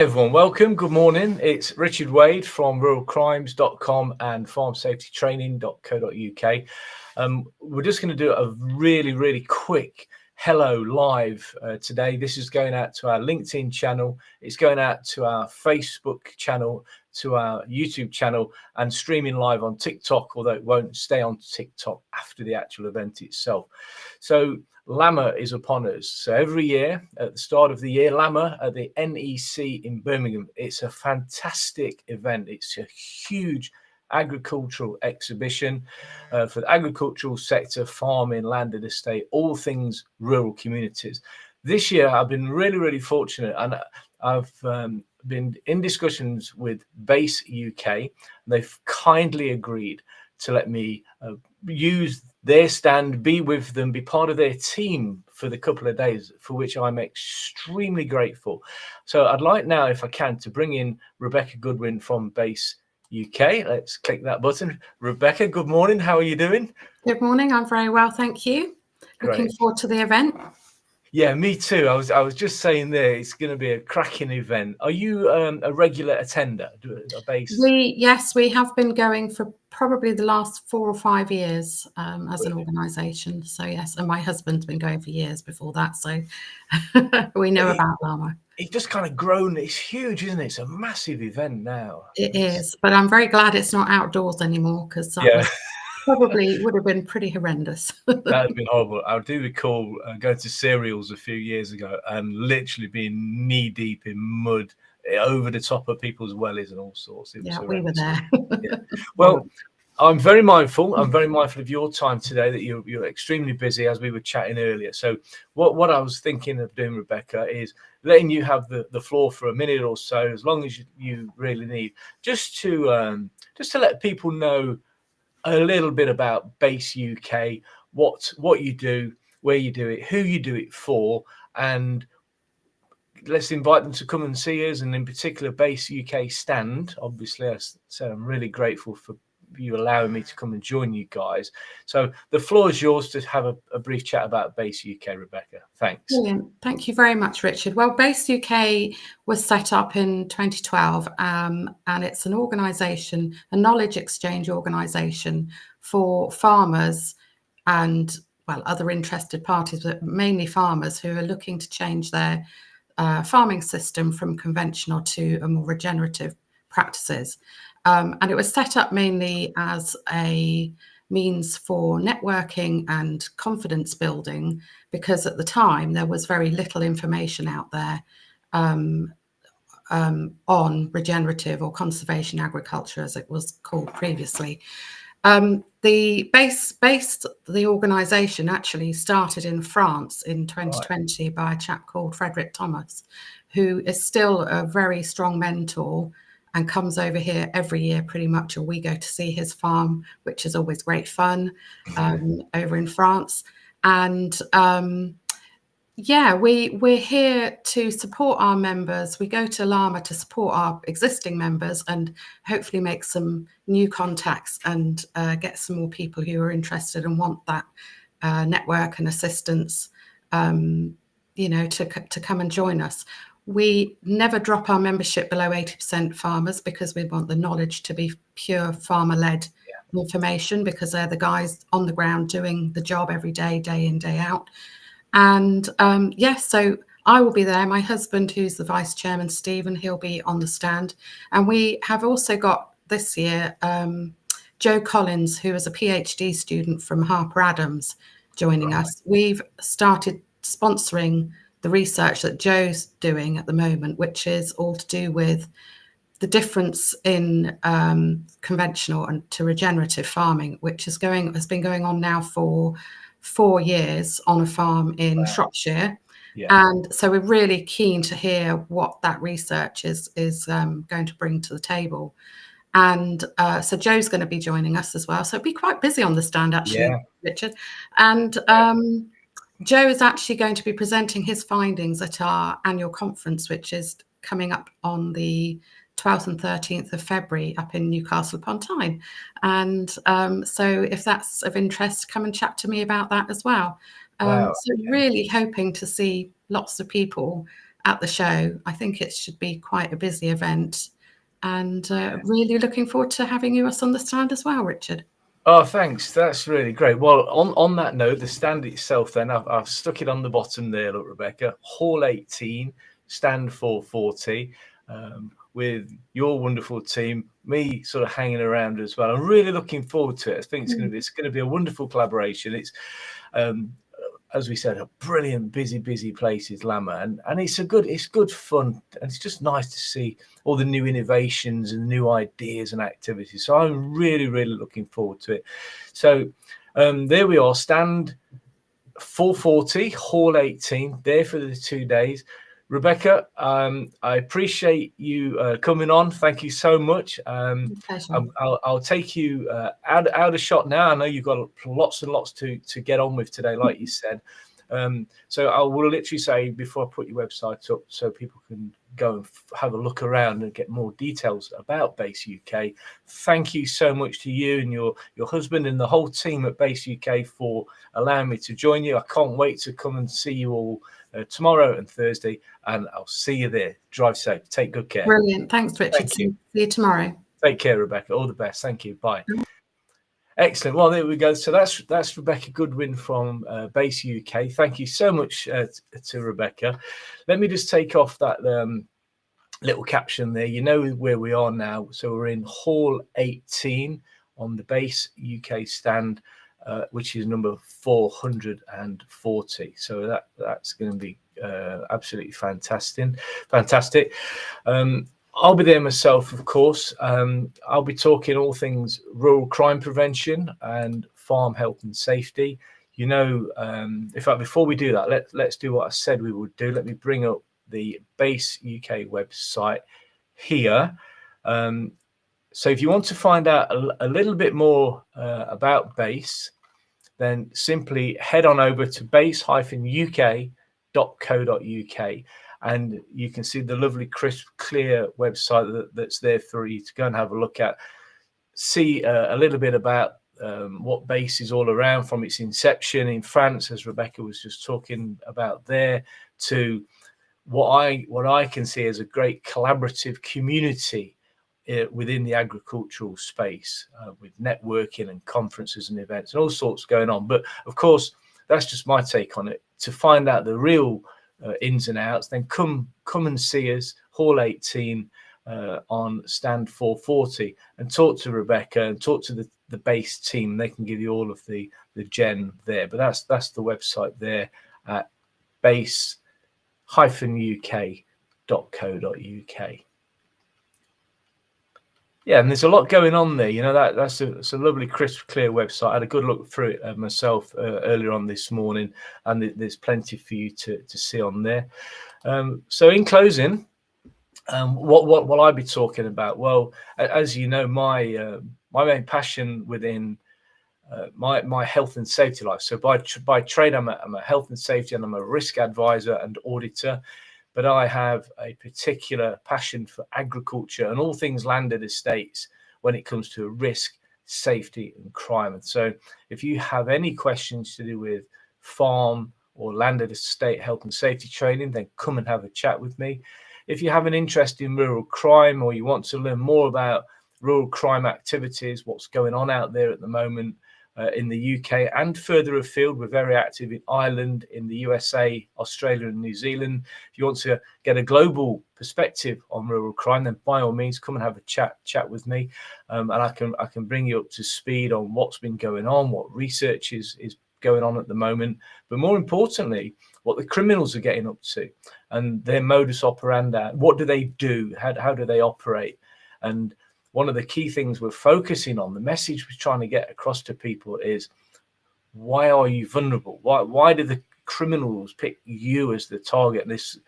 Everyone, welcome. Good morning. It's Richard Wade from ruralcrimes.com and farmsafetytraining.co.uk. We're just going to do a really quick hello live today. This is going out to our LinkedIn channel. It's going out to our Facebook channel, to our YouTube channel, and streaming live on TikTok, although it won't stay on TikTok after the actual event itself. So LAMMA is upon us. So every year at the start of the year, LAMMA at the NEC in Birmingham, it's a fantastic event. It's a huge agricultural exhibition for the agricultural sector, farming, land and estate, all things rural communities. This year, I've been really fortunate, and I've been in discussions with Base UK, and they've kindly agreed to let me use their stand, be with them, be part of their team for the couple of days, for which I'm extremely grateful. So I'd like now, if I can, to bring in Rebecca Goodwin from Base UK. Let's click that button. Rebecca, good morning. How are you doing? Good morning. I'm very well, thank you. Great. Looking forward to the event. Yeah, me too. I was just saying there, it's going to be a cracking event. Are you a regular attender? A Base? Yes, we have been going for probably the last 4 or 5 years as an organisation. So yes, and my husband's been going for years before that, so we know about LAMMA. It's just kind of grown. It's huge, isn't it? It's a massive event now. It is, but I'm very glad it's not outdoors anymore, because that was probably would have been pretty horrendous. That would have been horrible. I do recall going to cereals a few years ago and literally being knee deep in mud over the top of people's wellies and all sorts. Yeah, we were there. Yeah. Well, I'm very mindful. I'm very mindful of your time today, that you're extremely busy, as we were chatting earlier. So what I was thinking of doing, Rebecca, is letting you have the floor for a minute or so, as long as you really need, just to let people know a little bit about Base UK, what you do, where you do it, who you do it for, and let's invite them to come and see us, and in particular Base UK stand. Obviously, I said I'm really grateful for you allowing me to come and join you guys. So the floor is yours to have a brief chat about Base UK, Rebecca. Thanks. Brilliant. Thank you very much, Richard. Well, Base UK was set up in 2012, and it's an organisation, a knowledge exchange organisation for farmers and, well, other interested parties, but mainly farmers who are looking to change their farming system from conventional to a more regenerative practices. And it was set up mainly as a means for networking and confidence building, because at the time there was very little information out there on regenerative or conservation agriculture, as it was called previously. The organisation actually started in France in 2020 by a chap called Frederick Thomas, who is still a very strong mentor and comes over here every year pretty much, or we go to see his farm, which is always great fun, over in France. And we're here to support our members. We go to LAMMA to support our existing members and hopefully make some new contacts and get some more people who are interested and want that network and assistance, to come and join us. We never drop our membership below 80% farmers, because we want the knowledge to be pure farmer-led information, because they're the guys on the ground doing the job every day, day in, day out. And so I will be there. My husband, who's the vice chairman, Stephen, he'll be on the stand. And we have also got this year Joe Collins, who is a PhD student from Harper Adams, joining us. We've started sponsoring the research that Joe's doing at the moment, which is all to do with the difference in conventional and to regenerative farming, which has been going on now for 4 years on a farm in Shropshire. And so we're really keen to hear what that research is going to bring to the table. And so Joe's going to be joining us as well. So it'll be quite busy on the stand, actually, Richard. And Joe is actually going to be presenting his findings at our annual conference, which is coming up on the 12th and 13th of February up in Newcastle upon Tyne. And so if that's of interest, come and chat to me about that as well. So really hoping to see lots of people at the show. I think it should be quite a busy event, and really looking forward to having you us on the stand as well, Richard. Oh, thanks. That's really great. Well, on that note, the stand itself, then I've stuck it on the bottom there. Look, Rebecca, Hall 18, stand 440, with your wonderful team, me sort of hanging around as well. I'm really looking forward to it. I think it's going to be a wonderful collaboration. It's as we said, a brilliant, busy place is LAMMA, and it's good fun, and it's just nice to see all the new innovations and new ideas and activities. So I'm really looking forward to it. So there we are, stand 440, Hall 18, there for the 2 days. Rebecca, I appreciate you coming on. Thank you so much. I'll take you out of shot now. I know you've got lots and lots to get on with today, like you said. So I will literally say, before I put your website up, so people can go and have a look around and get more details about Base UK. Thank you so much to you and your husband and the whole team at Base UK for allowing me to join you. I can't wait to come and see you all tomorrow and Thursday, and I'll see you there. Drive safe. Take good care. Brilliant. Thanks, Richard. Thank you. See you tomorrow. Take care, Rebecca. All the best. Thank you. Bye. Excellent. Well, there we go. So that's Rebecca Goodwin from Base UK. Thank you so much to Rebecca. Let me just take off that little caption there. You know where we are now. So we're in Hall 18 on the Base UK stand, which is number 440. So that's going to be absolutely fantastic. I'll be there myself, of course. I'll be talking all things rural crime prevention and farm health and safety. You know, in fact, before we do that, let's do what I said we would do. Let me bring up the Base UK website here. So if you want to find out a little bit more about Base, then simply head on over to base-uk.co.uk. And you can see the lovely, crisp, clear website that's there for you to go and have a look at. See a little bit about what Base is all around, from its inception in France, as Rebecca was just talking about there, to what I can see as a great collaborative community within the agricultural space, with networking and conferences and events and all sorts going on. But of course, that's just my take on it. To find out the real ins and outs, then come and see us, Hall 18 on stand 440, and talk to Rebecca and talk to the Base team. They can give you all of the gen there. But that's the website there at base-uk.co.uk. Yeah, and there's a lot going on there. You know, that's a lovely, crisp, clear website. I had a good look through it myself earlier on this morning, and there's plenty for you to see on there. So in closing, what will I be talking about? Well, as you know, my main passion within my health and safety life. So by trade, I'm a health and safety, and I'm a risk advisor and auditor. But I have a particular passion for agriculture and all things landed estates when it comes to risk, safety, and crime. And so if you have any questions to do with farm or landed estate health and safety training, then come and have a chat with me. If you have an interest in rural crime, or you want to learn more about rural crime activities, what's going on out there at the moment, in the UK and further afield. We're very active in Ireland, in the USA, Australia, and New Zealand. If you want to get a global perspective on rural crime, then by all means, come and have a chat with me, and I can bring you up to speed on what's been going on, what research is going on at the moment, but more importantly, what the criminals are getting up to and their modus operandi. What do they do? How do they operate? And one of the key things we're focusing on, the message we're trying to get across to people is, why are you vulnerable? Why do the criminals pick you as the target? And this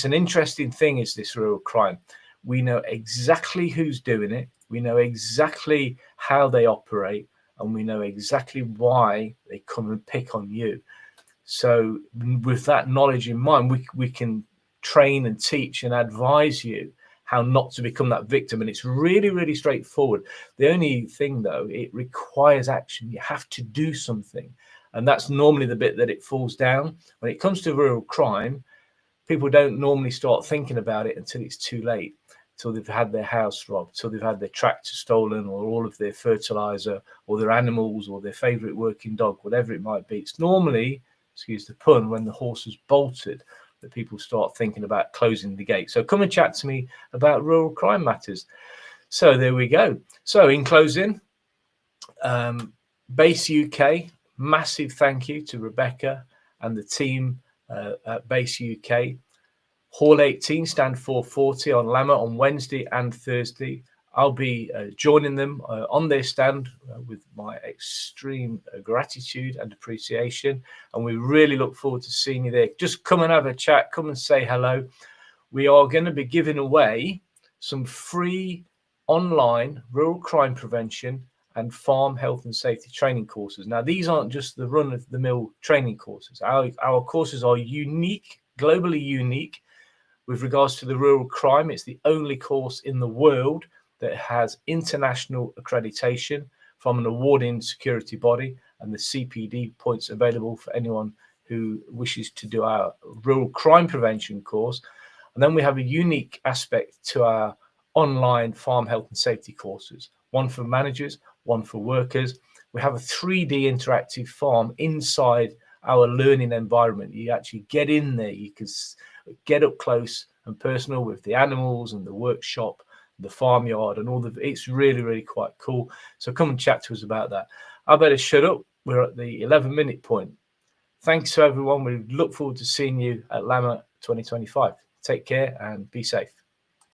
an interesting thing, is this rural crime. We know exactly who's doing it. We know exactly how they operate, and we know exactly why they come and pick on you. So with that knowledge in mind, we can train and teach and advise you how not to become that victim. And it's really, really straightforward. The only thing, though, it requires action. You have to do something. And that's normally the bit that it falls down. When it comes to rural crime, people don't normally start thinking about it until it's too late, until they've had their house robbed, until they've had their tractor stolen, or all of their fertilizer, or their animals, or their favorite working dog, whatever it might be. It's normally, excuse the pun, when the horse has bolted that people start thinking about closing the gate. So come and chat to me about rural crime matters. So there we go. So in closing, Base UK, massive thank you to Rebecca and the team at Base UK. Hall 18, stand 440 on LAMMA on Wednesday and Thursday. I'll be joining them on their stand with my extreme gratitude and appreciation. And we really look forward to seeing you there. Just come and have a chat. Come and say hello. We are going to be giving away some free online rural crime prevention and farm health and safety training courses. Now, these aren't just the run-of-the-mill training courses. Our courses are unique, globally unique, with regards to the rural crime. It's the only course in the world that has international accreditation from an awarding security body, and the CPD points available for anyone who wishes to do our rural crime prevention course. And then we have a unique aspect to our online farm health and safety courses, one for managers, one for workers. We have a 3D interactive farm inside our learning environment. You actually get in there, you can get up close and personal with the animals and the workshop, the farmyard, and all the, it's really, really quite cool. So come and chat to us about that. I better shut up. We're at the 11-minute point. Thanks to everyone. We look forward to seeing you at LAMMA 2025. Take care and be safe.